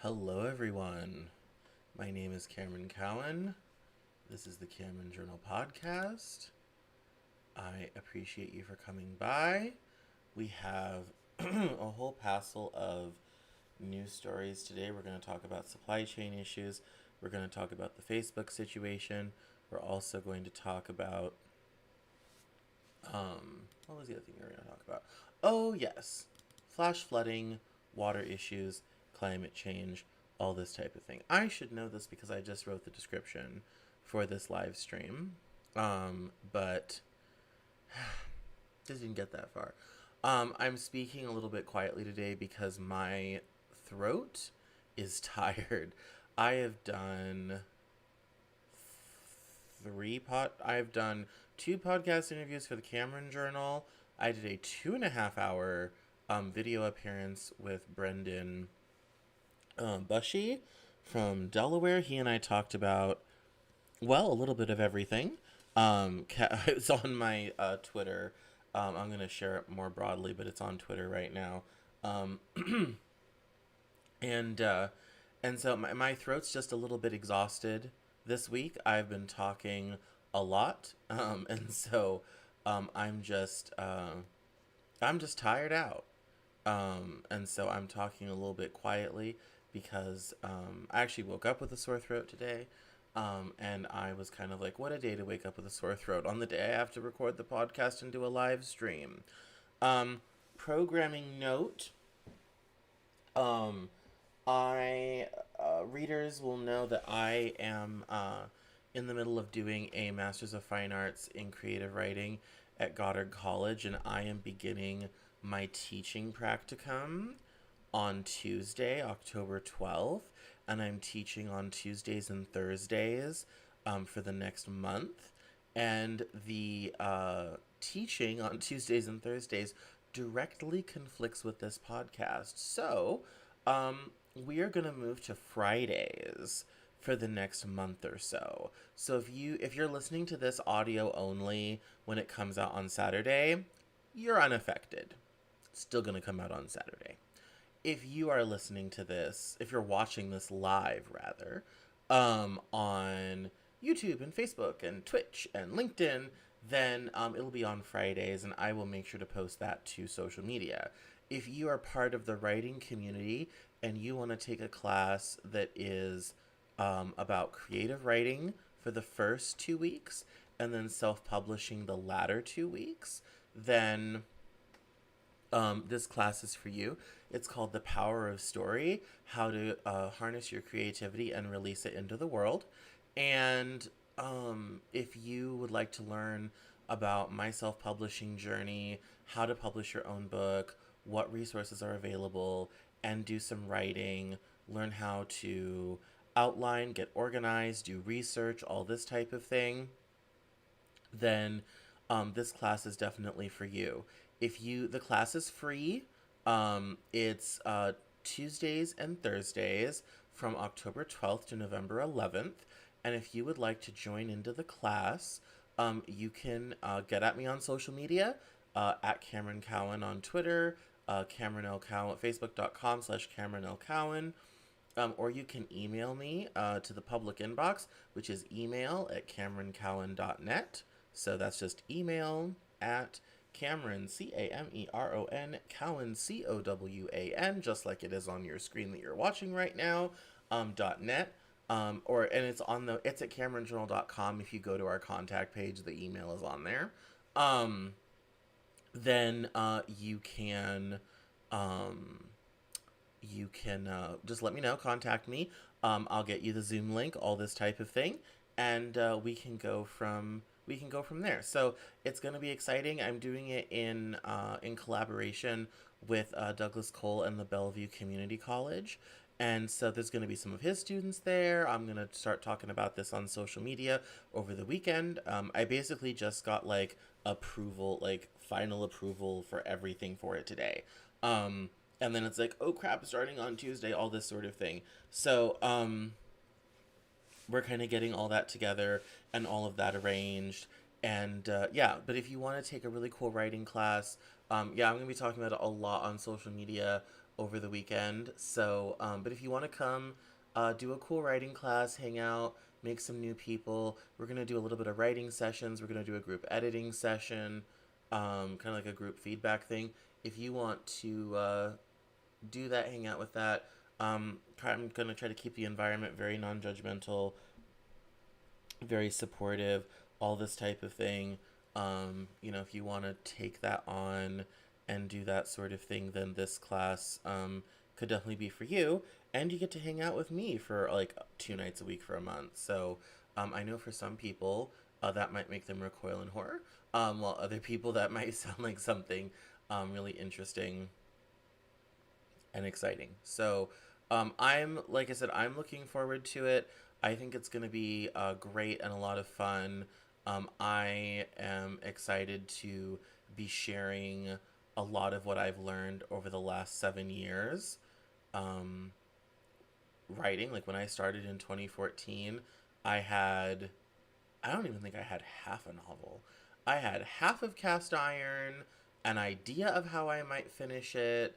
Hello, everyone. My name is Cameron Cowan. This is the Cameron Journal Podcast. I appreciate you for coming by. We have a whole passel of news stories today. We're going to talk about supply chain issues. We're going to talk about the Facebook situation. We're also going to talk about what was the other thing we were going to talk about? Oh, yes. Flash flooding, water issues, climate change, all this type of thing. I should know this because I just wrote the description for this live stream. But didn't get that far. I'm speaking a little bit quietly today because my throat is tired. I have done I've done two podcast interviews for the Cameron Journal. I did a 2.5 hour video appearance with Brendan Bushy from Delaware. He and I talked about, well, a little bit of everything. It's on my Twitter. I'm going to share it more broadly, but it's on Twitter right now. Um, and uh, and so my throat's just a little bit exhausted this week. I've been talking a lot, and so um, I'm just uh, I'm just tired out. And so I'm talking a little bit quietly because I actually woke up with a sore throat today. And I was kind of like, what a day to wake up with a sore throat on the day I have to record the podcast and do a live stream. Um, Programming note, um, I readers will know that I am in the middle of doing a Master's of Fine Arts in Creative Writing at Goddard College, and I am beginning my teaching practicum on Tuesday, October 12th, and I'm teaching on Tuesdays and Thursdays for the next month. And the teaching on Tuesdays and Thursdays directly conflicts with this podcast. So we are going to move to Fridays for the next month or so. So if you're listening to this audio only when it comes out on Saturday, you're unaffected. It's still going to come out on Saturday. If you are listening to this, if you're watching this live rather, on YouTube and Facebook and Twitch and LinkedIn, then it'll be on Fridays, and I will make sure to post that to social media. If you are part of the writing community and you want to take a class that is about creative writing for the first 2 weeks and then self-publishing the latter 2 weeks, then this class is for you. It's called The Power of Story: How to Harness Your Creativity and Release It into the World. And if you would like to learn about my self publishing journey, how to publish your own book, what resources are available, and do some writing, learn how to outline, get organized, do research, all this type of thing, then this class is definitely for you. The class is free. It's Tuesdays and Thursdays from October 12th to November 11th. And if you would like to join into the class, you can get at me on social media, at Cameron Cowan on Twitter, Cameron L. Cowan, Facebook.com/Cameron L. Cowan. Or you can email me to the public inbox, which is email@CameronCowan.net. So that's just email at Cameron, Cameron, Cowan, Cowan, just like it is on your screen that you're watching right now, .net. And it's at CameronJournal.com. If you go to our contact page, the email is on there. Then you can just let me know, contact me. I'll get you the Zoom link, all this type of thing, and we can go from there. So it's going to be exciting. I'm doing it in collaboration with Douglas Cole and the Bellevue Community College. And so there's going to be some of his students there. I'm going to start talking about this on social media over the weekend. I basically just got approval, final approval for everything for it today. And then it's like, oh crap, starting on Tuesday, all this sort of thing. So we're kind of getting all that together and all of that arranged. And yeah, but if you want to take a really cool writing class, yeah, I'm going to be talking about it a lot on social media over the weekend. So, but if you want to come, do a cool writing class, hang out, make some new people. We're gonna do a little bit of writing sessions. We're gonna do a group editing session, kind of like a group feedback thing. If you want to do that, hang out with that. I'm gonna try to keep the environment very non-judgmental, very supportive, all this type of thing. If you want to take that on and do that sort of thing, then this class could definitely be for you. And you get to hang out with me for like 2 nights a week for a month. So I know for some people that might make them recoil in horror, while other people that might sound like something really interesting and exciting. So like I said, I'm looking forward to it. I think it's going to be great and a lot of fun. I am excited to be sharing a lot of what I've learned over the last 7 years. Um, Writing, like when I started in 2014, I had, I don't even think I had half a novel. I had half of Cast Iron, an idea of how I might finish it.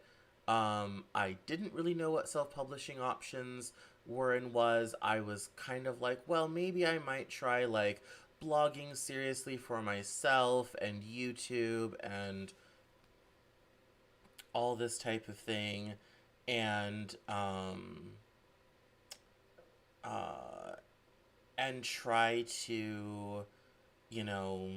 I didn't really know what self publishing options were and was. I was kind of like, well, maybe I might try like blogging seriously for myself and YouTube and all this type of thing. And, uh, and try to, you know,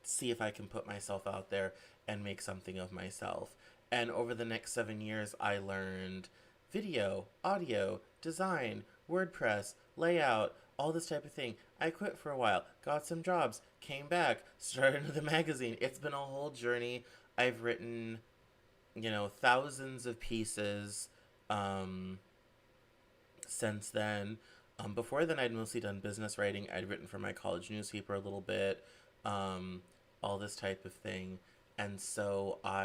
see if I can put myself out there and make something of myself. And over the next 7 years, I learned video, audio, design, WordPress, layout, all this type of thing. I quit for a while, got some jobs, came back, started the magazine. It's been a whole journey. I've written, thousands of pieces since then. Before then, I'd mostly done business writing. I'd written for my college newspaper a little bit, um, all this type of thing. And so uh,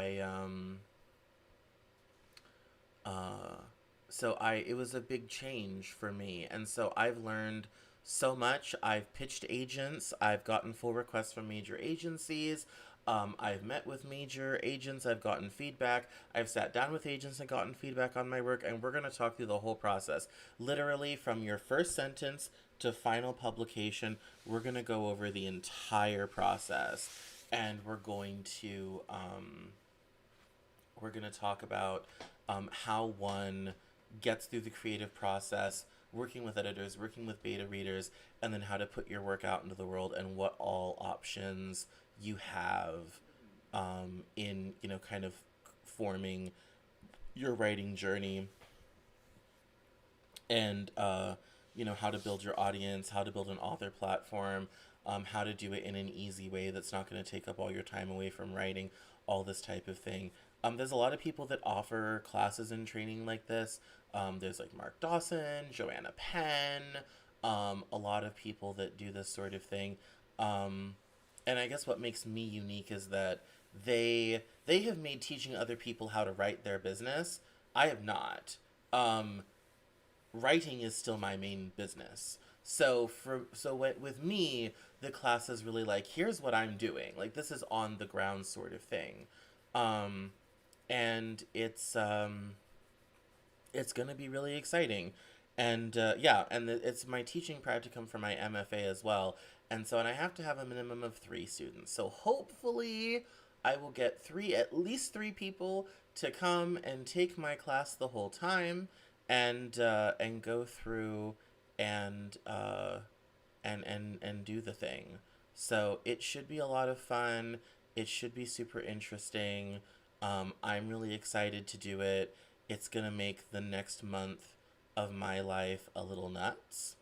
it was a big change for me. And so I've learned so much. I've pitched agents. I've gotten full requests from major agencies. I've met with major agents. I've gotten feedback. I've sat down with agents and gotten feedback on my work. And we're going to talk through the whole process. Literally, from your first sentence to final publication, we're going to go over the entire process. And we're going to talk about how one gets through the creative process, working with editors, working with beta readers, and then how to put your work out into the world and what all options you have in, kind of forming your writing journey and, how to build your audience, how to build an author platform, how to do it in an easy way that's not going to take up all your time away from writing, all this type of thing. There's a lot of people that offer classes and training like this. There's like Mark Dawson, Joanna Penn, a lot of people that do this sort of thing. And I guess what makes me unique is that they have made teaching other people how to write their business. I have not. Writing is still my main business. With me, the class is really like, here's what I'm doing. Like, this is on the ground sort of thing. Um, and it's gonna be really exciting. And yeah, and it's my teaching practicum for my MFA as well. And I have to have a minimum of 3 students. So hopefully I will get at least three people to come and take my class the whole time and go through and and do the thing. So it should be a lot of fun. It should be super interesting. I'm really excited to do it. It's gonna make the next month of my life a little nuts.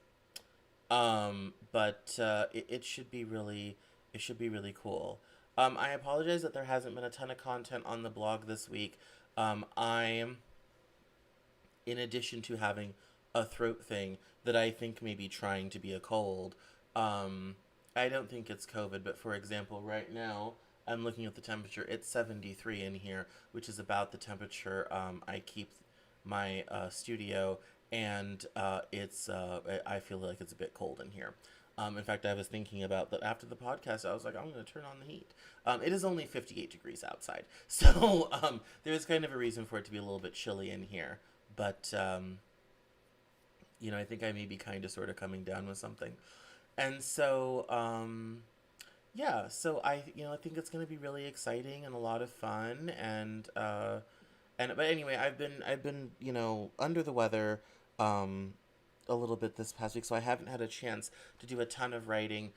But it should be really cool. I apologize that there hasn't been a ton of content on the blog this week. I'm, in addition to having a throat thing that I think may be trying to be a cold, I don't think it's COVID, but for example, right now, I'm looking at the temperature. It's 73 in here, which is about the temperature I keep my studio, and I feel like it's a bit cold in here. In fact, I was thinking about that after the podcast. I was like, I'm going to turn on the heat. It is only 58 degrees outside. So there is kind of a reason for it to be a little bit chilly in here. But, I think I may be kind of sort of coming down with something. And so, yeah, so I think it's going to be really exciting and a lot of fun. But anyway, I've been, under the weather, um, a little bit this past week, so I haven't had a chance to do a ton of writing.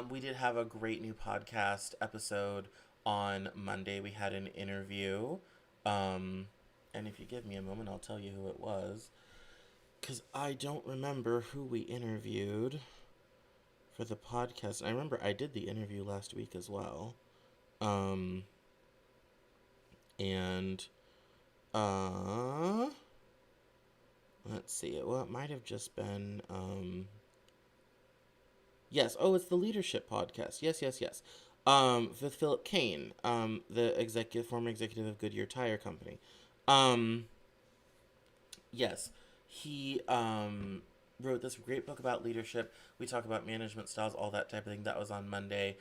We did have a great new podcast episode on Monday. We had an interview, um, and if you give me a moment, I'll tell you who it was, because I don't remember who we interviewed for the podcast. I remember I did the interview last week as well, um, and uh, let's see. Well, it might have just been. Yes. Oh, it's the Leadership Podcast. Yes, yes, yes. With Philip Kane, the former executive of Goodyear Tire Company. Um, yes, he wrote this great book about leadership. We talk about management styles, all that type of thing. That was on Monday.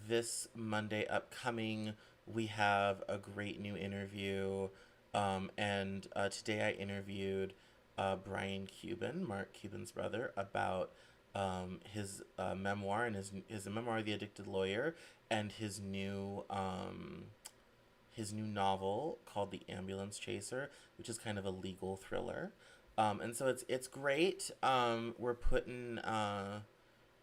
This Monday upcoming, we have a great new interview. And today I interviewed Brian Cuban, Mark Cuban's brother, about his memoir and his memoir, The Addicted Lawyer, and his new novel called The Ambulance Chaser, which is kind of a legal thriller. And so it's great. We're putting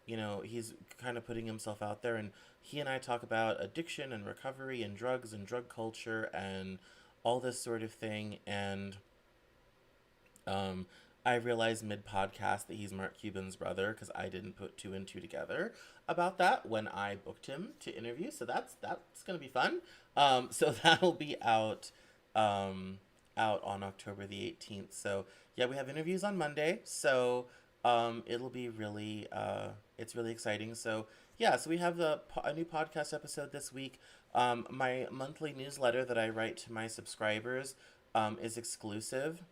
he's kind of putting himself out there, and he and I talk about addiction and recovery and drugs and drug culture and all this sort of thing. And um, I realized mid podcast that he's Mark Cuban's brother because I didn't put two and two together about that when I booked him to interview. So that's gonna be fun. So that'll be out on October the 18th. So yeah, we have interviews on Monday. So it'll be really it's really exciting. So yeah, so we have a new podcast episode this week. My monthly newsletter that I write to my subscribers is exclusive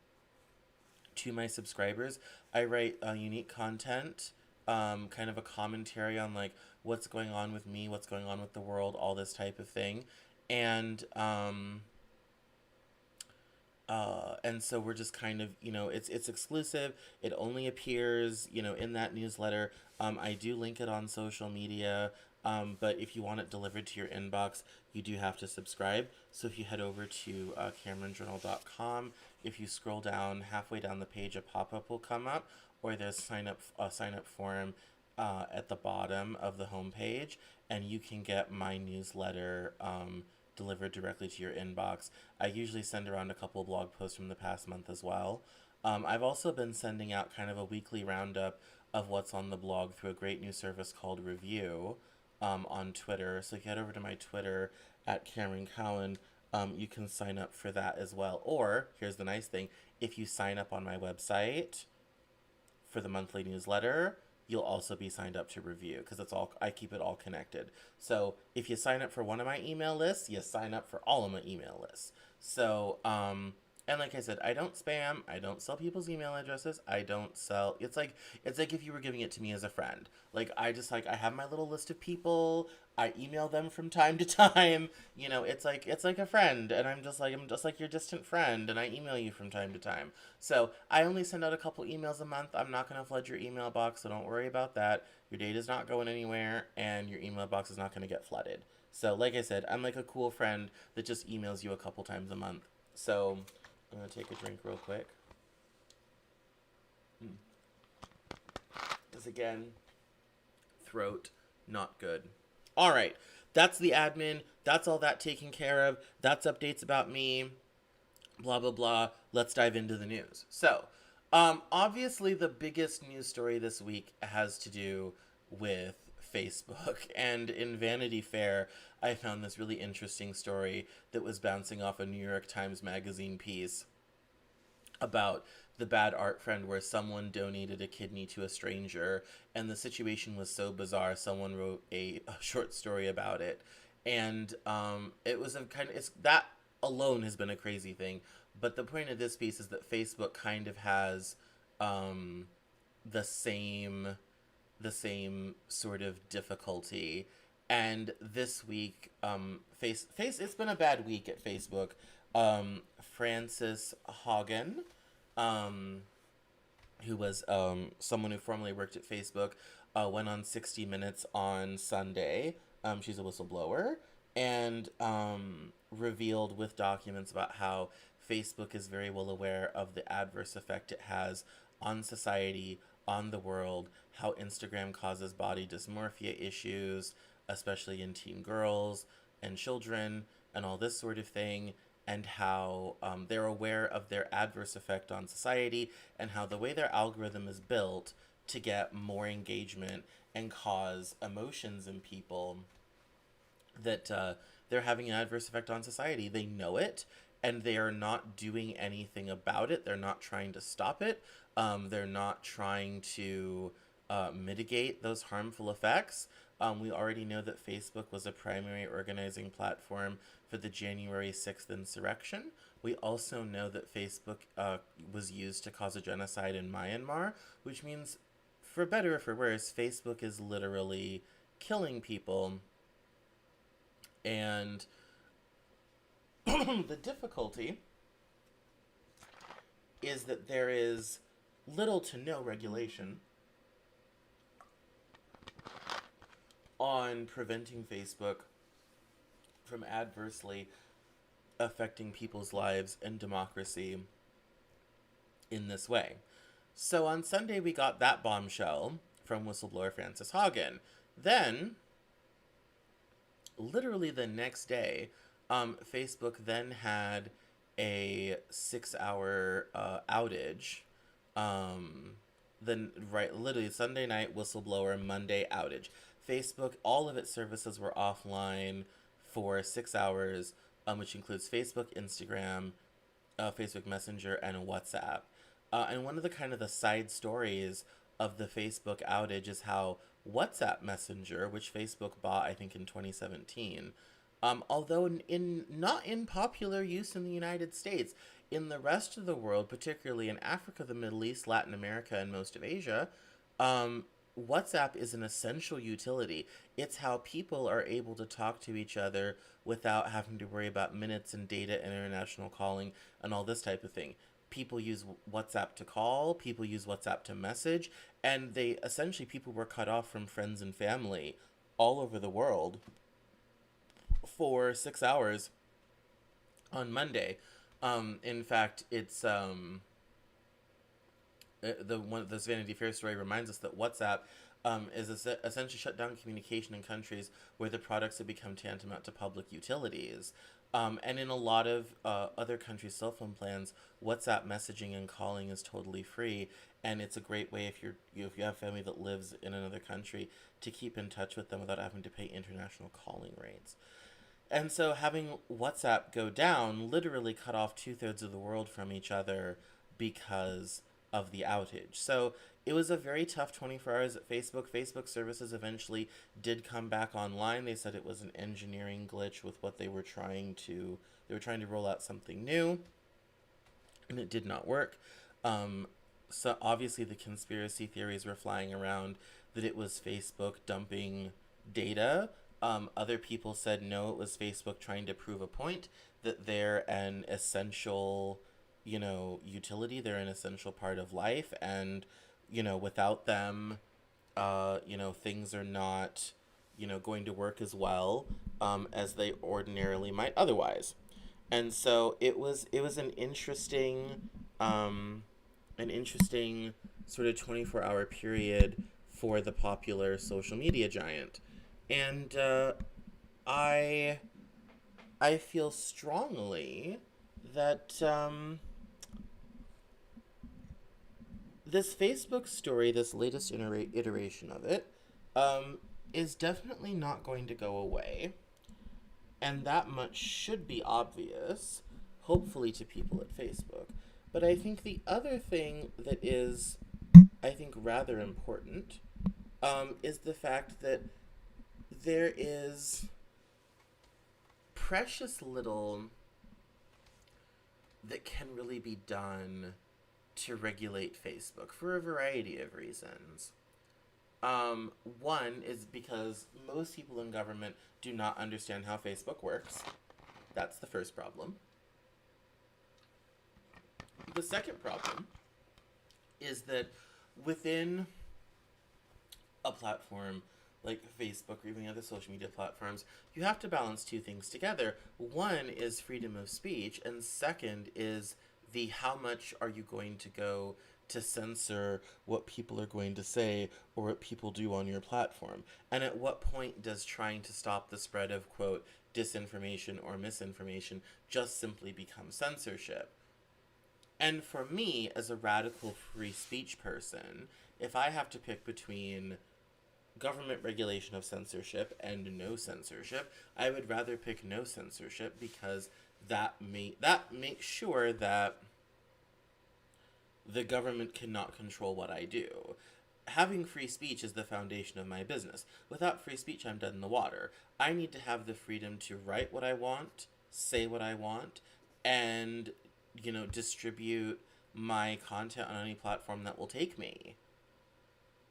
to my subscribers. I write unique content, kind of a commentary on like what's going on with me, what's going on with the world, all this type of thing, and so we're just kind of, it's exclusive. It only appears, in that newsletter. I do link it on social media, but if you want it delivered to your inbox, you do have to subscribe. So if you head over to CameronJournal.com, if you scroll down halfway down the page, a pop-up will come up, or there's a sign up form at the bottom of the homepage, and you can get my newsletter delivered directly to your inbox. I usually send around a couple blog posts from the past month as well. I've also been sending out kind of a weekly roundup of what's on the blog through a great new service called Review on Twitter. So if you head over to my Twitter at Cameron Cowan, you can sign up for that as well. Or, here's the nice thing, if you sign up on my website for the monthly newsletter, you'll also be signed up to Review, because I keep it all connected. So if you sign up for one of my email lists, you sign up for all of my email lists. So and like I said, I don't spam, I don't sell people's email addresses, I don't sell, it's like if you were giving it to me as a friend. Like I have my little list of people, I email them from time to time. It's like a friend, and I'm just like your distant friend, and I email you from time to time. So I only send out a couple emails a month. I'm not going to flood your email box, so don't worry about that. Your data's not going anywhere, and your email box is not going to get flooded. So like I said, I'm like a cool friend that just emails you a couple times a month. So I'm going to take a drink real quick. Because again, throat, not good. All right, that's the admin. That's all that taken care of. That's updates about me. Blah, blah, blah. Let's dive into the news. So, obviously the biggest news story this week has to do with Facebook. And in Vanity Fair, I found this really interesting story that was bouncing off a New York Times Magazine piece about the bad art friend, where someone donated a kidney to a stranger, and the situation was so bizarre someone wrote a short story about it. And it was that alone has been a crazy thing. But the point of this piece is that Facebook kind of has the same the same sort of difficulty. And this week, it's been a bad week at Facebook. Frances Haugen, um, who was someone who formerly worked at Facebook, went on 60 Minutes on Sunday. She's a whistleblower, and revealed with documents about how Facebook is very well aware of the adverse effect it has on society, on the world, how Instagram causes body dysmorphia issues, especially in teen girls and children, and all this sort of thing, and how they're aware of their adverse effect on society, and how the way their algorithm is built to get more engagement and cause emotions in people, that they're having an adverse effect on society. They know it, and they are not doing anything about it. They're not trying to stop it. They're not trying to mitigate those harmful effects. We already know that Facebook was a primary organizing platform for the January 6th insurrection. We also know that Facebook was used to cause a genocide in Myanmar, which means, for better or for worse, Facebook is literally killing people. And the difficulty is that there is little to no regulation on preventing Facebook from adversely affecting people's lives and democracy in this way. So on Sunday, we got that bombshell from whistleblower Frances Haugen. Then, literally the next day, Facebook then had a 6-hour outage. Literally Sunday night whistleblower, Monday outage. Facebook, all of its services were offline for 6 hours, which includes Facebook, Instagram, Facebook Messenger, and WhatsApp. And one of the side stories of the Facebook outage is how WhatsApp Messenger, which Facebook bought, I think, in 2017, although not in popular use in the United States, in the rest of the world, particularly in Africa, the Middle East, Latin America, and most of Asia, WhatsApp is an essential utility. It's how people are able to talk to each other without having to worry about minutes and data and international calling and all this type of thing. People use WhatsApp to call, people use WhatsApp to message, and people were cut off from friends and family all over the world for 6 hours on Monday. In fact, it's this Vanity Fair story reminds us that WhatsApp is essentially shut down communication in countries where the products have become tantamount to public utilities. And in a lot of other countries' cell phone plans, WhatsApp messaging and calling is totally free, and it's a great way if you have family that lives in another country to keep in touch with them without having to pay international calling rates. And so having WhatsApp go down literally cut off 2/3 of the world from each other because of the outage. So it was a very tough 24 hours at Facebook. Facebook services eventually did come back online. They said it was an engineering glitch with what they were trying to roll out something new, and it did not work. So obviously the conspiracy theories were flying around that it was Facebook dumping data. Other people said no, it was Facebook trying to prove a point that they're an essential, utility. They're an essential part of life, and without them, things are not, going to work as well as they ordinarily might otherwise. And so it was an interesting sort of 24-hour period for the popular social media giant. And I feel strongly that this Facebook story, this latest iteration of it, is definitely not going to go away. And that much should be obvious, hopefully, to people at Facebook. But I think the other thing that is, rather important, is the fact that there is precious little that can really be done to regulate Facebook for a variety of reasons. One is because most people in government do not understand how Facebook works. That's the first problem. The second problem is that within a platform like Facebook or even other social media platforms, you have to balance two things together. One is freedom of speech, and second is the how much are you going to go to censor what people are going to say or what people do on your platform. And at what point does trying to stop the spread of, quote, disinformation or misinformation just simply become censorship? And for me, as a radical free speech person, if I have to pick between government regulation of censorship and no censorship, I would rather pick no censorship because that makes sure that the government cannot control what I do. Having free speech is the foundation of my business. Without free speech, I'm dead in the water. I need to have the freedom to write what I want, say what I want, and, distribute my content on any platform that will take me.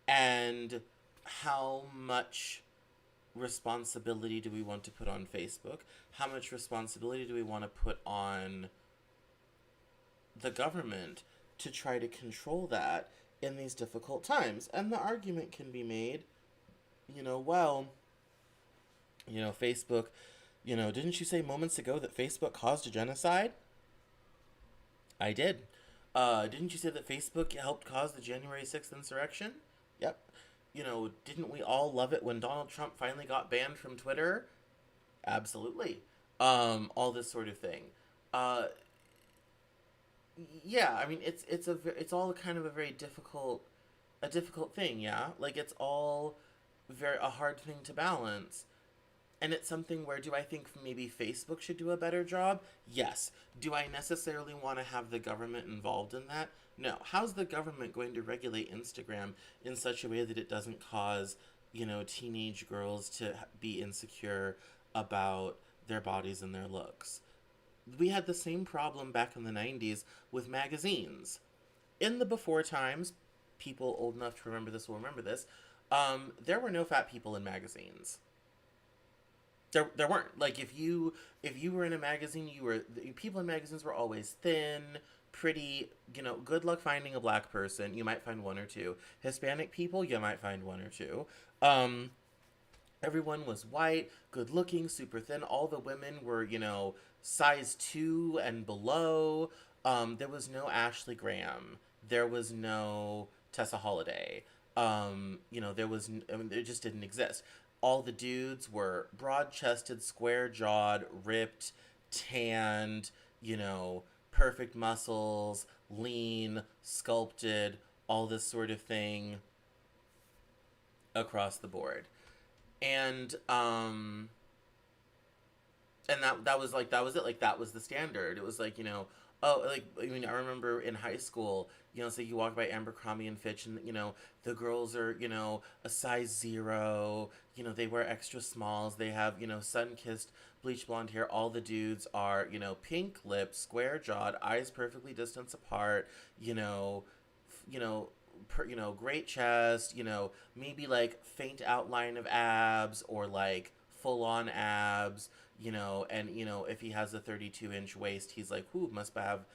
And how much responsibility do we want to put on Facebook? How much responsibility do we want to put on the government to try to control that in these difficult times? And the argument can be made, Facebook, didn't you say moments ago that Facebook caused a genocide? I did. Didn't you say that Facebook helped cause the January 6th insurrection? Yep. Didn't we all love it when Donald Trump finally got banned from Twitter? Absolutely. All this sort of thing. Yeah, I mean, it's all kind of a very difficult thing, yeah? Like, it's all a hard thing to balance. And it's something where, do I think maybe Facebook should do a better job? Yes. Do I necessarily want to have the government involved in that? No. How's the government going to regulate Instagram in such a way that it doesn't cause, teenage girls to be insecure about their bodies and their looks? We had the same problem back in the 90s with magazines. In the before times, people old enough to remember this will remember this, there were no fat people in magazines. There weren't. Like, if you were in a magazine, people in magazines were always thin, pretty, good luck finding a black person. You might find one or two. Hispanic people, you might find one or two. Everyone was white, good looking, super thin. All the women were, size 2 and below. There was no Ashley Graham. There was no Tessa Holiday. It just didn't exist. All the dudes were broad-chested, square-jawed, ripped, tanned, perfect muscles, lean, sculpted, all this sort of thing across the board. And that was it. Like, that was the standard. It was like, I remember in high school, so you walk by Abercrombie and Fitch and, the girls are, a size 0, they wear extra smalls, they have, sun-kissed, bleach blonde hair. All the dudes are, pink lips, square-jawed, eyes perfectly distanced apart, great chest, maybe like faint outline of abs or like full-on abs, and, if he has a 32-inch waist, he's like, ooh, must have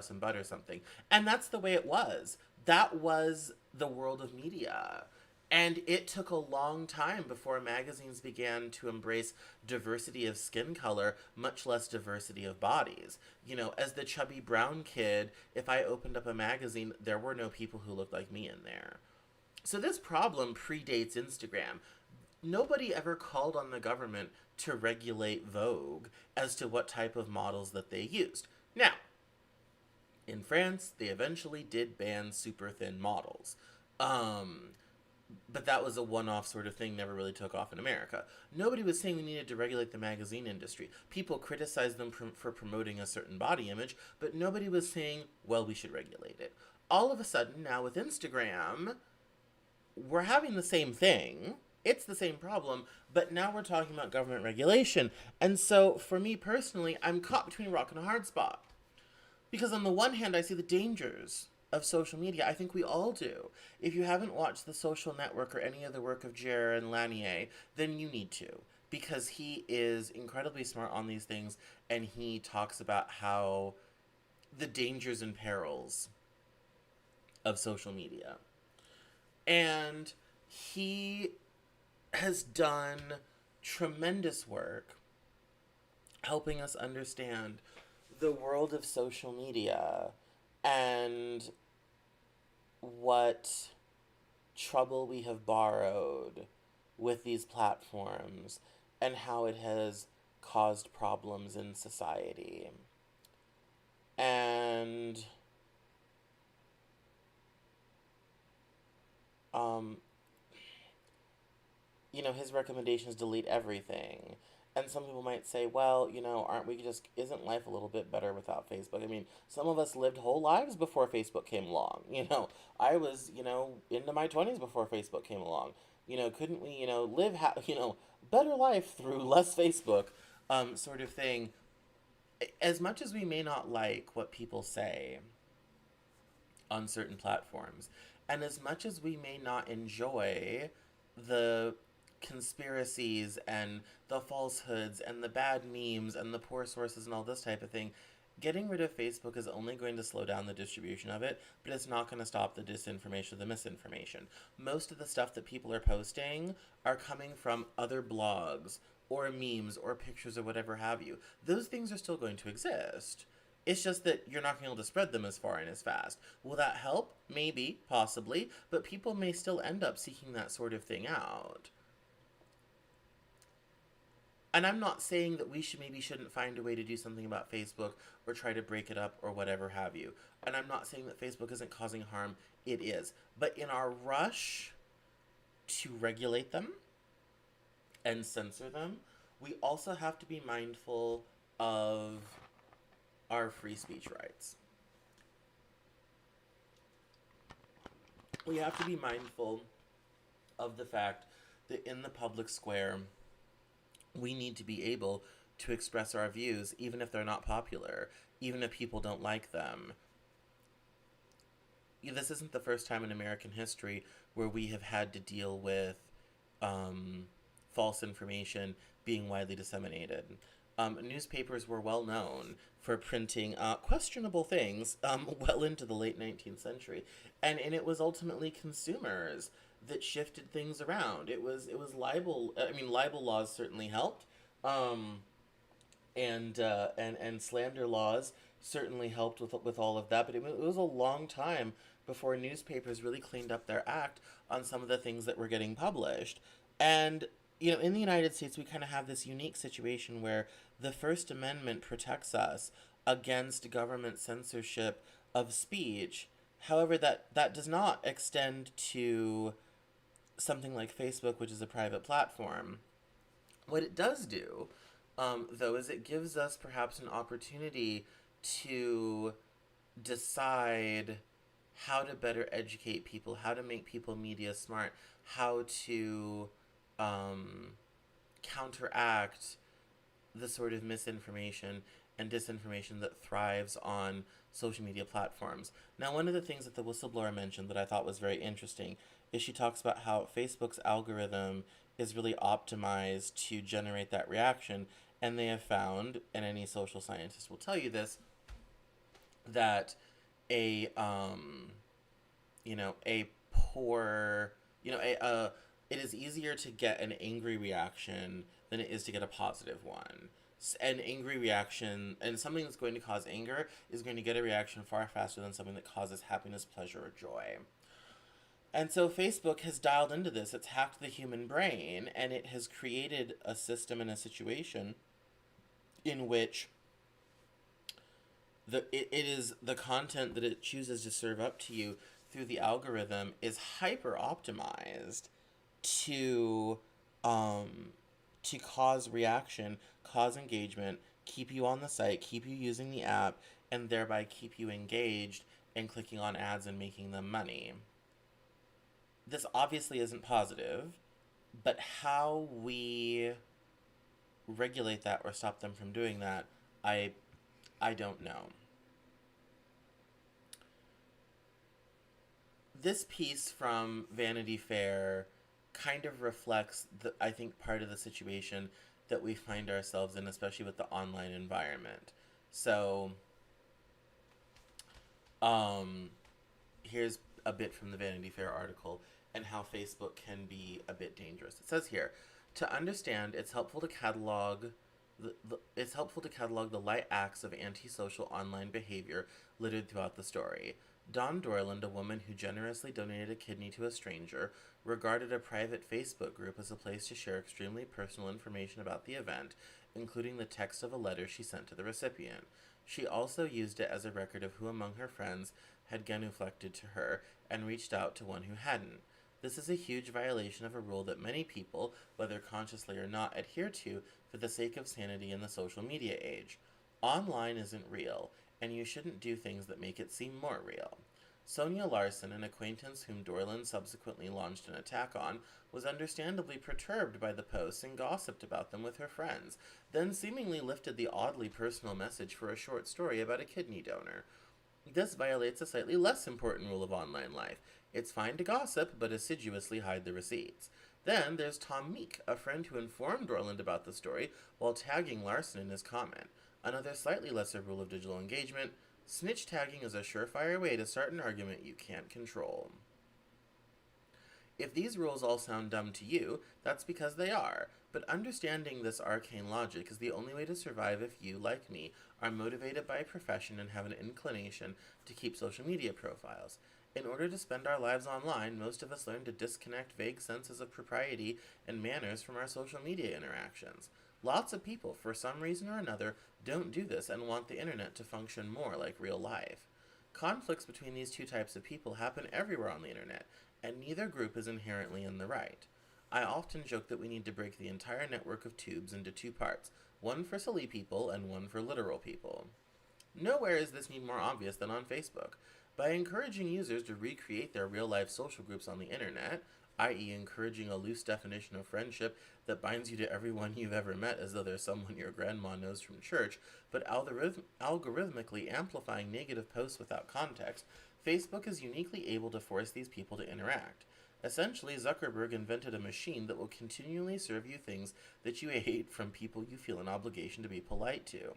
some butt or something. And that's the way it was. That was the world of media. And it took a long time before magazines began to embrace diversity of skin color, much less diversity of bodies. As the chubby brown kid, if I opened up a magazine, there were no people who looked like me in there. So this problem predates Instagram. Nobody ever called on the government to regulate Vogue as to what type of models that they used. Now, in France, they eventually did ban super thin models. But that was a one-off sort of thing, never really took off in America. Nobody was saying we needed to regulate the magazine industry. People criticized them for promoting a certain body image, but nobody was saying, well, we should regulate it. All of a sudden, now with Instagram, we're having the same thing. It's the same problem, but now we're talking about government regulation. And so, for me personally, I'm caught between a rock and a hard spot. Because on the one hand, I see the dangers of social media. I think we all do. If you haven't watched The Social Network or any other work of Jaron Lanier, then you need to, because he is incredibly smart on these things, and he talks about how the dangers and perils of social media. And he has done tremendous work helping us understand the world of social media and what trouble we have borrowed with these platforms and how it has caused problems in society. And um, his recommendations delete everything. And some people might say, well, aren't we just, isn't life a little bit better without Facebook? I mean, some of us lived whole lives before Facebook came along. I was, into my 20s before Facebook came along. Couldn't we, live, better life through less Facebook, sort of thing. As much as we may not like what people say on certain platforms, and as much as we may not enjoy the conspiracies and the falsehoods and the bad memes and the poor sources and all this type of thing, getting rid of Facebook is only going to slow down the distribution of it, but it's not going to stop the disinformation, the misinformation. Most of the stuff that people are posting are coming from other blogs or memes or pictures or whatever have you. Those things are still going to exist. It's just that you're not going to be able to spread them as far and as fast. Will that help? Maybe, possibly, but people may still end up seeking that sort of thing out. And I'm not saying that we shouldn't find a way to do something about Facebook or try to break it up or whatever have you. And I'm not saying that Facebook isn't causing harm. It is. But in our rush to regulate them and censor them, we also have to be mindful of our free speech rights. We have to be mindful of the fact that in the public square, we need to be able to express our views, even if they're not popular, even if people don't like them. This isn't the first time in American history where we have had to deal with false information being widely disseminated. Newspapers were well known for printing questionable things well into the late 19th century, and it was ultimately consumers that shifted things around. It was libel. I mean, libel laws certainly helped, and slander laws certainly helped with all of that. But it was a long time before newspapers really cleaned up their act on some of the things that were getting published. And in the United States, we kind of have this unique situation where the First Amendment protects us against government censorship of speech. However, that does not extend to something like Facebook, which is a private platform. What it does do, though, is it gives us perhaps an opportunity to decide how to better educate people, how to make people media smart, how to counteract the sort of misinformation and disinformation that thrives on social media platforms. Now, one of the things that the whistleblower mentioned that I thought was very interesting is she talks about how Facebook's algorithm is really optimized to generate that reaction, and they have found, and any social scientist will tell you this, that a poor, it is easier to get an angry reaction than it is to get a positive one. An angry reaction, and something that's going to cause anger is going to get a reaction far faster than something that causes happiness, pleasure, or joy. And so Facebook has dialed into this. It's hacked the human brain, and it has created a system and a situation in which it is the content that it chooses to serve up to you through the algorithm is hyper optimized to cause reaction, cause engagement, keep you on the site, keep you using the app, and thereby keep you engaged and clicking on ads and making them money. This obviously isn't positive, but how we regulate that or stop them from doing that, I don't know. this piece from Vanity Fair kind of reflects I think, part of the situation that we find ourselves in, especially with the online environment. So, um, here's a bit from the Vanity Fair article and how Facebook can be a bit dangerous. It says here, to understand, it's helpful to catalog the light acts of antisocial online behavior littered throughout the story. Dawn Dorland, a woman who generously donated a kidney to a stranger, regarded a private Facebook group as a place to share extremely personal information about the event, including the text of a letter she sent to the recipient. She also used it as a record of who among her friends had genuflected to her and reached out to one who hadn't. This is a huge violation of a rule that many people, whether consciously or not, adhere to for the sake of sanity in the social media age. Online isn't real, and you shouldn't do things that make it seem more real. Sonia Larson, an acquaintance whom Dorland subsequently launched an attack on, was understandably perturbed by the posts and gossiped about them with her friends, then seemingly lifted the oddly personal message for a short story about a kidney donor. This violates a slightly less important rule of online life. It's fine to gossip, but assiduously hide the receipts. Then there's Tom Meek, a friend who informed Dorland about the story while tagging Larson in his comment. Another slightly lesser rule of digital engagement: snitch tagging is a surefire way to start an argument you can't control. If these rules all sound dumb to you, that's because they are. But understanding this arcane logic is the only way to survive if you, like me, are motivated by a profession and have an inclination to keep social media profiles. In order to spend our lives online, most of us learn to disconnect vague senses of propriety and manners from our social media interactions. Lots of people, for some reason or another, don't do this and want the internet to function more like real life. Conflicts between these two types of people happen everywhere on the internet, and neither group is inherently in the right. I often joke that we need to break the entire network of tubes into two parts, one for silly people and one for literal people. Nowhere is this need more obvious than on Facebook. By encouraging users to recreate their real-life social groups on the internet, i.e. encouraging a loose definition of friendship that binds you to everyone you've ever met as though they're someone your grandma knows from church, but algorithmically amplifying negative posts without context, Facebook is uniquely able to force these people to interact. Essentially, Zuckerberg invented a machine that will continually serve you things that you hate from people you feel an obligation to be polite to.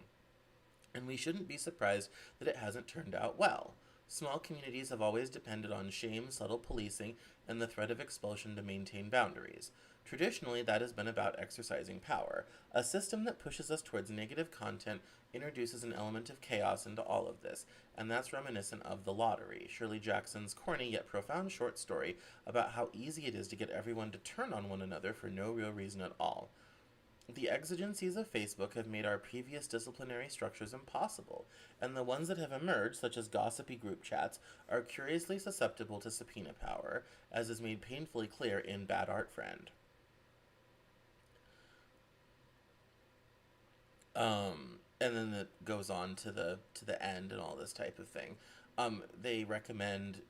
And we shouldn't be surprised that it hasn't turned out well. Small communities have always depended on shame, subtle policing, and the threat of expulsion to maintain boundaries. Traditionally, that has been about exercising power. A system that pushes us towards negative content introduces an element of chaos into all of this, and that's reminiscent of The Lottery, Shirley Jackson's corny yet profound short story about how easy it is to get everyone to turn on one another for no real reason at all. The exigencies of Facebook have made our previous disciplinary structures impossible, and the ones that have emerged, such as gossipy group chats, are curiously susceptible to subpoena power, as is made painfully clear in Bad Art Friend. And then it goes on to the end and all this type of thing. They recommend,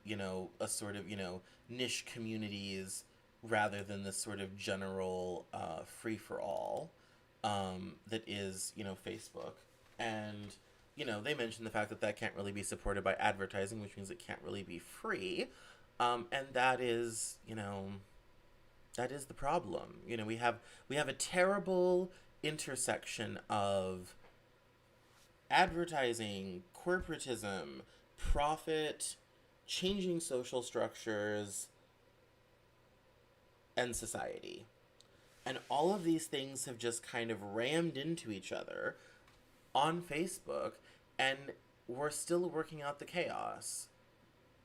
a sort of, niche communities rather than this sort of general free for all that is, Facebook. And, they mention the fact that that can't really be supported by advertising, which means it can't really be free. And that is, that is the problem. We have a terrible intersection of advertising, corporatism, profit, changing social structures, and society. And all of these things have just kind of rammed into each other on Facebook, and we're still working out the chaos.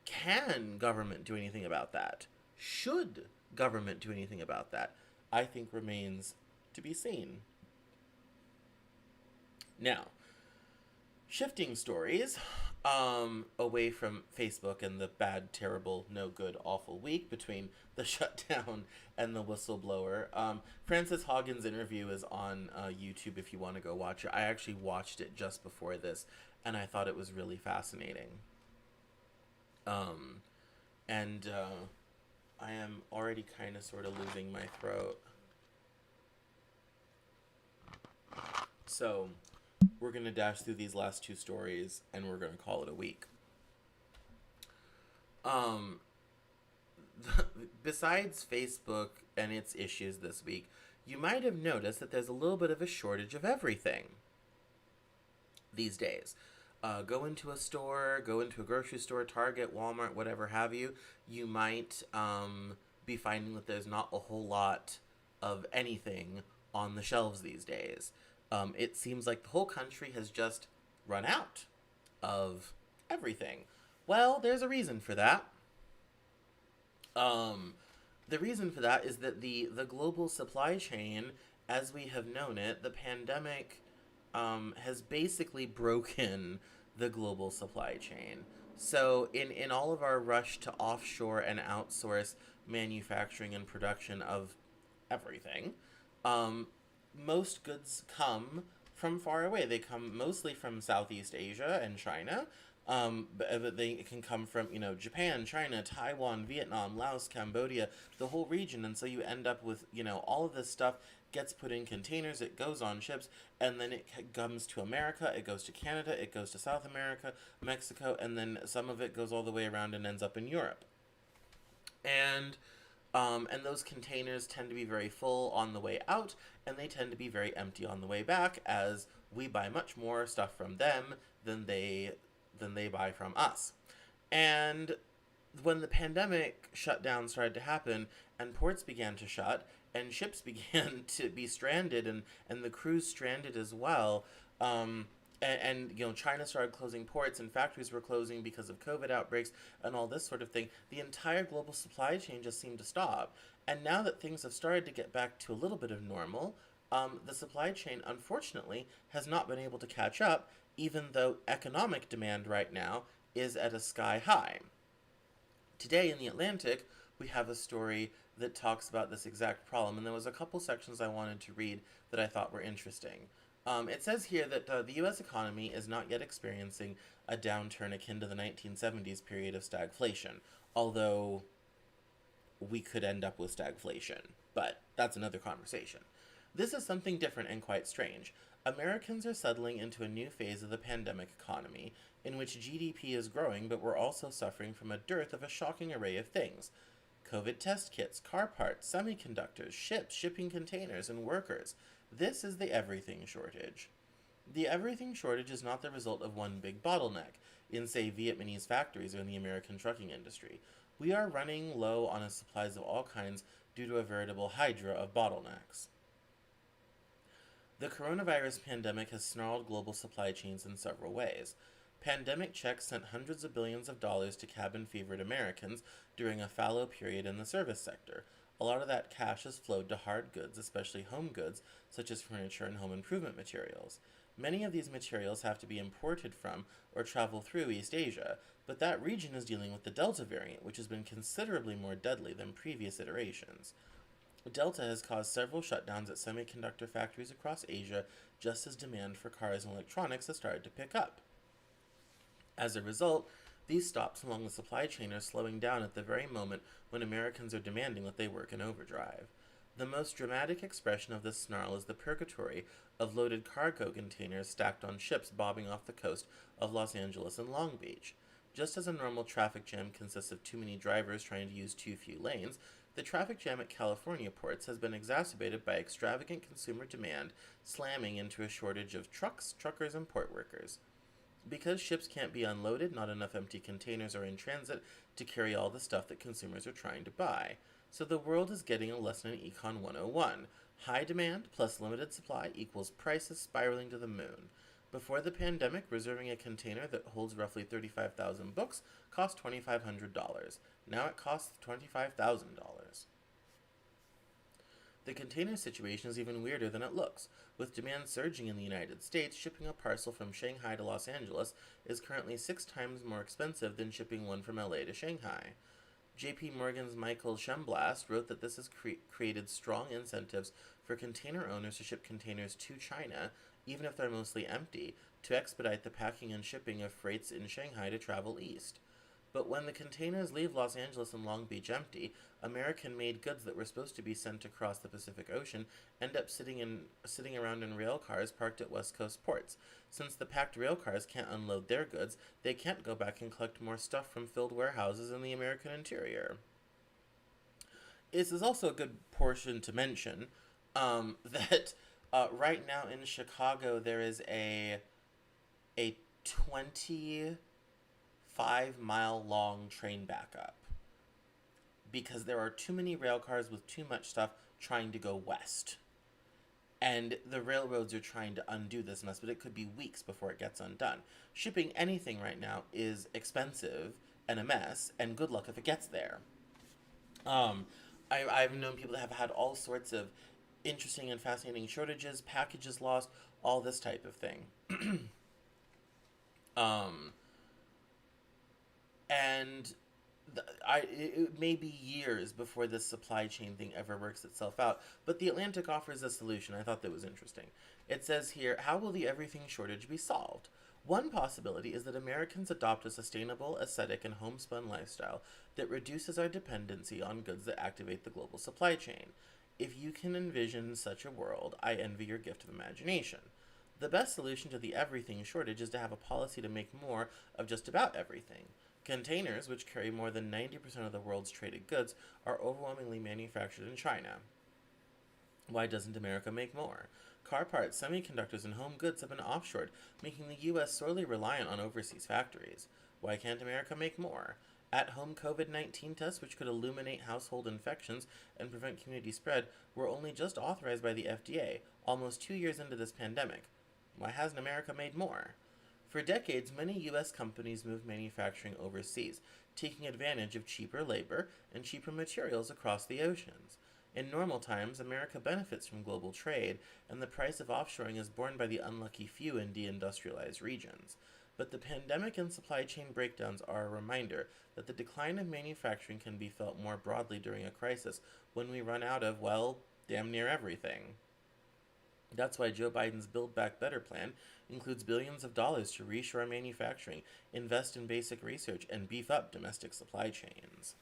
Can government do anything about that? Should government do anything about that? I think remains to be seen. Now, shifting stories away from Facebook and the bad, terrible, no good, awful week between the shutdown and the whistleblower. Frances Haugen's interview is on YouTube if you want to go watch it. I actually watched it just before this, and I thought it was really fascinating. And I am already kind of sort of losing my throat. So we're going to dash through these last two stories, and we're going to call it a week. besides Facebook and its issues this week, you might have noticed that there's a little bit of a shortage of everything these days. Go into a store, go into a grocery store, Target, Walmart, whatever have you. You might be finding that there's not a whole lot of anything on the shelves these days. It seems like the whole country has just run out of everything. Well, there's a reason for that. Um, the reason for that is that the global supply chain, as we have known it, the pandemic has basically broken the global supply chain. So, in all of our rush to offshore and outsource manufacturing and production of everything, um, most goods come from far away. They come mostly from Southeast Asia and China. But they can come from, Japan, China, Taiwan, Vietnam, Laos, Cambodia, the whole region. And so you end up with, all of this stuff gets put in containers, it goes on ships, and then it comes to America, it goes to Canada, it goes to South America, Mexico, and then some of it goes all the way around and ends up in Europe. And and those containers tend to be very full on the way out, and they tend to be very empty on the way back, as we buy much more stuff from them than they buy from us. And when the pandemic shutdown started to happen, and ports began to shut, and ships began to be stranded, and the crews stranded as well, China started closing ports, and factories were closing because of COVID outbreaks and all this sort of thing. The entire global supply chain just seemed to stop. And now that things have started to get back to a little bit of normal, the supply chain, unfortunately, has not been able to catch up, even though economic demand right now is at a sky high. Today in The Atlantic, we have a story that talks about this exact problem, and there was a couple sections I wanted to read that I thought were interesting. It says here that the U.S. economy is not yet experiencing a downturn akin to the 1970s period of stagflation, although we could end up with stagflation, but that's another conversation. This is something different and quite strange. Americans are settling into a new phase of the pandemic economy, in which GDP is growing, but we're also suffering from a dearth of a shocking array of things. COVID test kits, car parts, semiconductors, ships, shipping containers, and workers. This is the everything shortage. The everything shortage is not the result of one big bottleneck, in, say, Vietnamese factories or in the American trucking industry. We are running low on supplies of all kinds due to a veritable hydra of bottlenecks. The coronavirus pandemic has snarled global supply chains in several ways. Pandemic checks sent hundreds of billions of dollars to cabin-fevered Americans during a fallow period in the service sector. A lot of that cash has flowed to hard goods, especially home goods, such as furniture and home improvement materials. Many of these materials have to be imported from or travel through East Asia, but that region is dealing with the Delta variant, which has been considerably more deadly than previous iterations. Delta has caused several shutdowns at semiconductor factories across Asia, just as demand for cars and electronics has started to pick up. As a result, these stops along the supply chain are slowing down at the very moment when Americans are demanding that they work in overdrive. The most dramatic expression of this snarl is the purgatory of loaded cargo containers stacked on ships bobbing off the coast of Los Angeles and Long Beach. Just as a normal traffic jam consists of too many drivers trying to use too few lanes, the traffic jam at California ports has been exacerbated by extravagant consumer demand slamming into a shortage of trucks, truckers, and port workers. Because ships can't be unloaded, not enough empty containers are in transit to carry all the stuff that consumers are trying to buy. So the world is getting a lesson in Econ 101. High demand plus limited supply equals prices spiraling to the moon. Before the pandemic, reserving a container that holds roughly 35,000 books cost $2,500. Now it costs $25,000. The container situation is even weirder than it looks. With demand surging in the United States, shipping a parcel from Shanghai to Los Angeles is currently 6 times more expensive than shipping one from LA to Shanghai. JP Morgan's Michael Schemblast wrote that this has created strong incentives for container owners to ship containers to China, even if they're mostly empty, to expedite the packing and shipping of freights in Shanghai to travel east. But when the containers leave Los Angeles and Long Beach empty, American-made goods that were supposed to be sent across the Pacific Ocean end up sitting around in rail cars parked at West Coast ports. Since the packed rail cars can't unload their goods, they can't go back and collect more stuff from filled warehouses in the American interior. this is also a good portion to mention that right now in Chicago there is a 25-mile long train backup because there are too many rail cars with too much stuff trying to go west. And the railroads are trying to undo this mess, but it could be weeks before it gets undone. Shipping anything right now is expensive and a mess, and good luck if it gets there. Um, I've known people that have had all sorts of interesting and fascinating shortages, packages lost, all this type of thing. Um, and it may be years before this supply chain thing ever works itself out, but the Atlantic offers a solution. I thought that was interesting. It says here, how will the everything shortage be solved? One possibility is that Americans adopt a sustainable, aesthetic, and homespun lifestyle that reduces our dependency on goods that activate the global supply chain. If you can envision such a world, I envy your gift of imagination. The best solution to the everything shortage is to have a policy to make more of just about everything. Containers, which carry more than 90% of the world's traded goods, are overwhelmingly manufactured in China. Why doesn't America make more? Car parts, semiconductors, and home goods have been offshored, making the U.S. sorely reliant on overseas factories. Why can't America make more? At-home COVID-19 tests, which could illuminate household infections and prevent community spread, were only just authorized by the FDA, almost 2 years into this pandemic. Why hasn't America made more? For decades, many U.S. companies moved manufacturing overseas, taking advantage of cheaper labor and cheaper materials across the oceans. In normal times, America benefits from global trade, and the price of offshoring is borne by the unlucky few in deindustrialized regions. But the pandemic and supply chain breakdowns are a reminder that the decline of manufacturing can be felt more broadly during a crisis when we run out of, well, damn near everything. That's why Joe Biden's Build Back Better plan includes billions of dollars to reshore manufacturing, invest in basic research, and beef up domestic supply chains.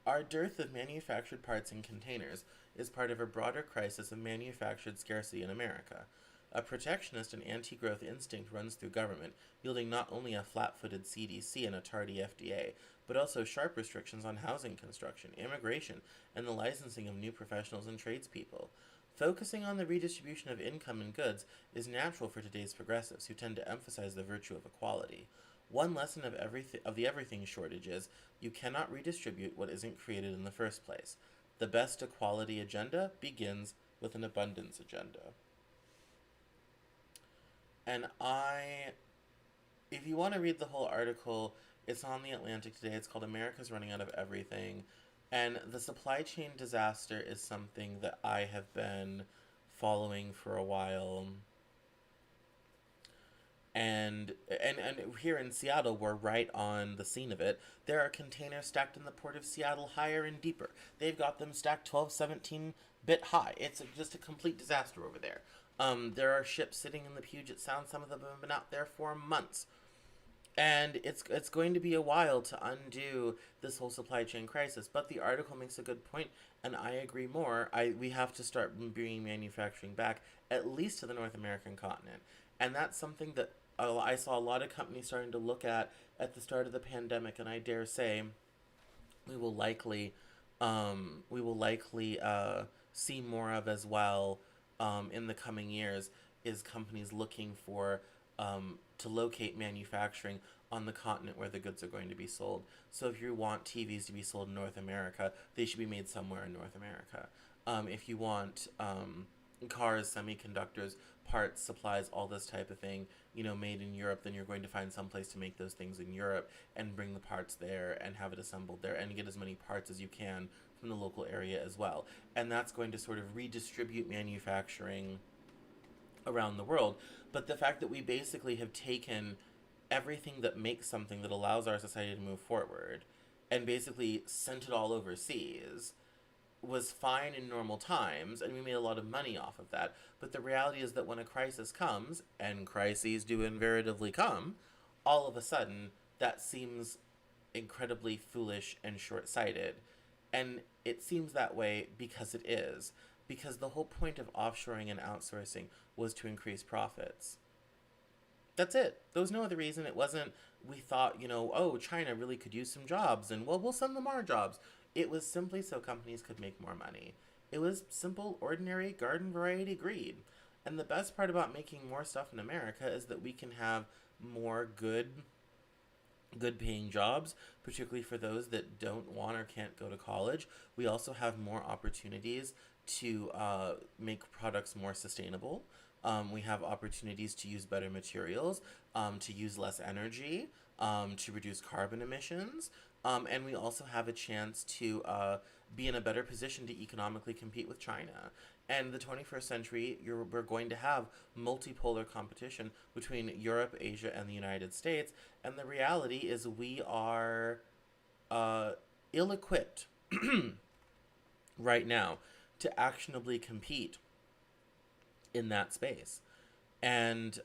Our dearth of manufactured parts and containers is part of a broader crisis of manufactured scarcity in America. A protectionist and anti-growth instinct runs through government, yielding not only a flat-footed CDC and a tardy FDA, but also sharp restrictions on housing construction, immigration, and the licensing of new professionals and tradespeople. Focusing on the redistribution of income and goods is natural for today's progressives, who tend to emphasize the virtue of equality. One lesson of the everything shortage is you cannot redistribute what isn't created in the first place. The best equality agenda begins with an abundance agenda. And if you want to read the whole article, it's on the Atlantic today. It's called America's Running Out of Everything. And the supply chain disaster is something that I have been following for a while. And here in Seattle, we're right on the scene of it. There are containers stacked in the port of Seattle higher and deeper. They've got them stacked 12, 17 bit high. It's just a complete disaster over there. There are ships sitting in the Puget Sound. Some of them have been out there for months. And it's going to be a while to undo this whole supply chain crisis. But the article makes a good point, and I agree more. We have to start bringing manufacturing back, at least to the North American continent. And that's something that I saw a lot of companies starting to look at the start of the pandemic, and I dare say we will likely see more of as well in the coming years, is companies looking for to locate manufacturing on the continent where the goods are going to be sold. So if you want TVs to be sold in North America, they should be made somewhere in North America. If you want cars, semiconductors, parts, supplies, all this type of thing, made in Europe, then you're going to find some place to make those things in Europe and bring the parts there and have it assembled there and get as many parts as you can from the local area as well. And that's going to sort of redistribute manufacturing around the world. But the fact that we basically have taken everything that makes something that allows our society to move forward and basically sent it all overseas was fine in normal times, and we made a lot of money off of that. But the reality is that when a crisis comes, and crises do invariably come, all of a sudden that seems incredibly foolish and short-sighted. And it seems that way because it is. Because the whole point of offshoring and outsourcing was to increase profits. That's it. There was no other reason. It wasn't, we thought, oh, China really could use some jobs, and, well, we'll send them our jobs. It was simply so companies could make more money. It was simple, ordinary garden variety greed. And the best part about making more stuff in America is that we can have more good paying jobs, particularly for those that don't want or can't go to college. We also have more opportunities to make products more sustainable. We have opportunities to use better materials, to use less energy, to reduce carbon emissions. And we also have a chance to be in a better position to economically compete with China. And the 21st century, we're going to have multipolar competition between Europe, Asia, and the United States. And the reality is, we are uh, ill equipped right now to actionably compete in that space. And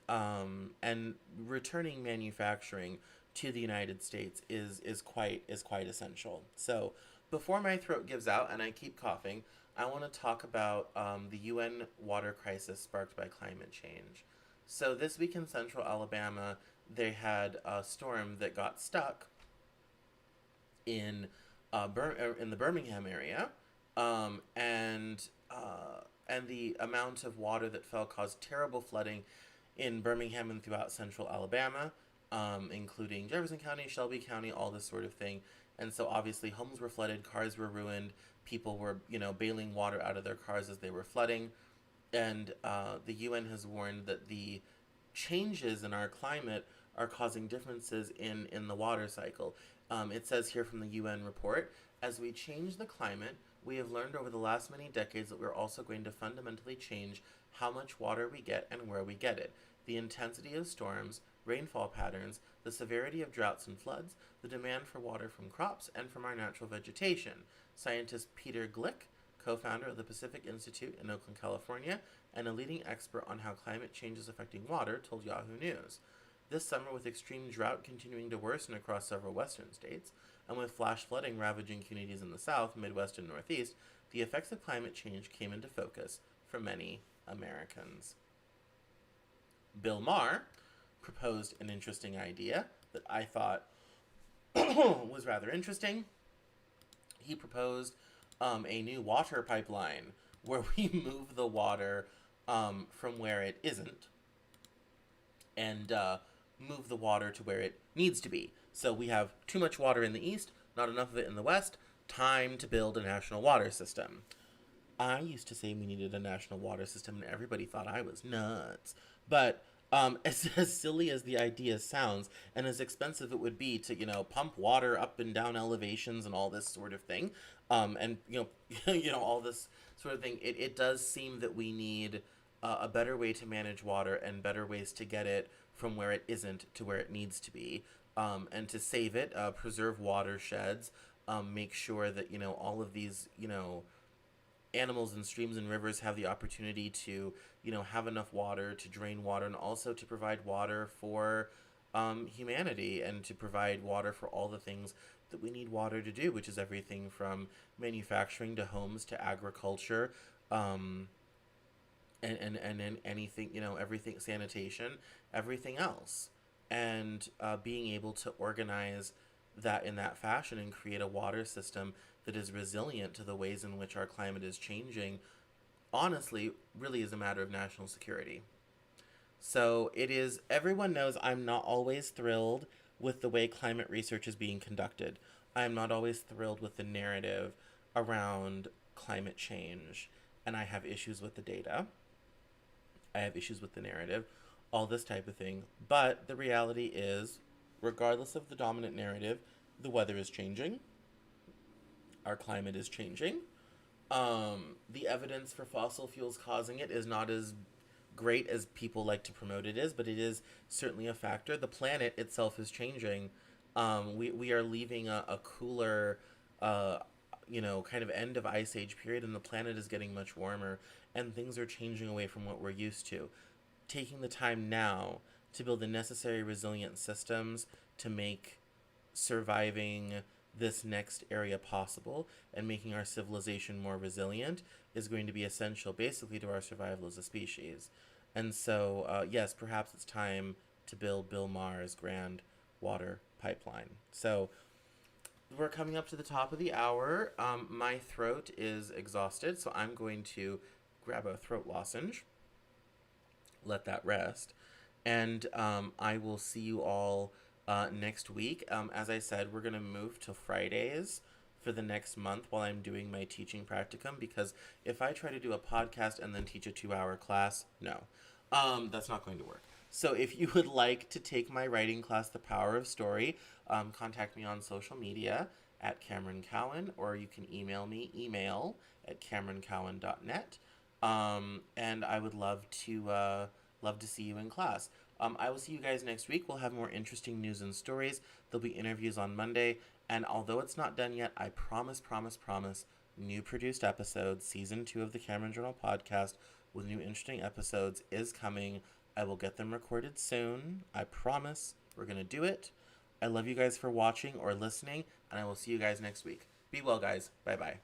returning manufacturing to the United States is quite essential. So before my throat gives out and I keep coughing, I want to talk about the UN water crisis sparked by climate change. So this week in Central Alabama, they had a storm that got stuck in in the Birmingham area, and the amount of water that fell caused terrible flooding in Birmingham and throughout Central Alabama, including Jefferson County, Shelby County, all this sort of thing. And so obviously homes were flooded, cars were ruined, people were bailing water out of their cars as they were flooding, and the UN has warned that the changes in our climate are causing differences in the water cycle. It says here from the UN report, as we change the climate, we have learned over the last many decades that we're also going to fundamentally change how much water we get and where we get it. The intensity of storms, rainfall patterns, the severity of droughts and floods, the demand for water from crops and from our natural vegetation. Scientist Peter Glick, co-founder of the Pacific Institute in Oakland, California, and a leading expert on how climate change is affecting water, told Yahoo News. This summer, with extreme drought continuing to worsen across several western states, and with flash flooding ravaging communities in the South, Midwest, and Northeast, the effects of climate change came into focus for many Americans. Bill Maher proposed an interesting idea that I thought was rather interesting. He proposed a new water pipeline where we move the water from where it isn't and move the water to where it needs to be. So we have too much water in the east, not enough of it in the west. Time to build a national water system. I used to say we needed a national water system, and everybody thought I was nuts. But as silly as the idea sounds, and as expensive it would be to pump water up and down elevations and all this sort of thing, and all this sort of thing, it does seem that we need a better way to manage water and better ways to get it from where it isn't to where it needs to be, and to save it, preserve watersheds, make sure that all of these animals and streams and rivers have the opportunity to have enough water to drain water, and also to provide water for humanity, and to provide water for all the things that we need water to do, which is everything from manufacturing to homes to agriculture, and anything, everything, sanitation, everything else. And being able to organize that in that fashion and create a water system that is resilient to the ways in which our climate is changing, honestly, really is a matter of national security. So it is, everyone knows I'm not always thrilled with the way climate research is being conducted. I'm not always thrilled with the narrative around climate change. And I have issues with the data. I have issues with the narrative, all this type of thing. But the reality is, regardless of the dominant narrative, the weather is changing. Our climate is changing. The evidence for fossil fuels causing it is not as great as people like to promote it is, but it is certainly a factor. The planet itself is changing. We are leaving a cooler, kind of end of ice age period, and the planet is getting much warmer, and things are changing away from what we're used to. Taking the time now to build the necessary resilient systems to make surviving this next area possible and making our civilization more resilient is going to be essential, basically, to our survival as a species. And so, yes, perhaps it's time to build Bill Maher's grand water pipeline. So we're coming up to the top of the hour. My throat is exhausted, so I'm going to grab a throat lozenge, let that rest, and I will see you all next week. As I said, we're going to move to Fridays for the next month while I'm doing my teaching practicum, because if I try to do a podcast and then teach a 2 hour class, no, that's not going to work. So if you would like to take my writing class, The Power of Story, contact me on social media at Cameron Cowan, or you can email me, email at CameronCowan.net. And I would love to see you in class. I will see you guys next week. We'll have more interesting news and stories. There'll be interviews on Monday. And although it's not done yet, I promise, new produced episodes, season 2 of the Cameron Journal podcast with new interesting episodes is coming. I will get them recorded soon. I promise. We're going to do it. I love you guys for watching or listening, and I will see you guys next week. Be well, guys. Bye bye.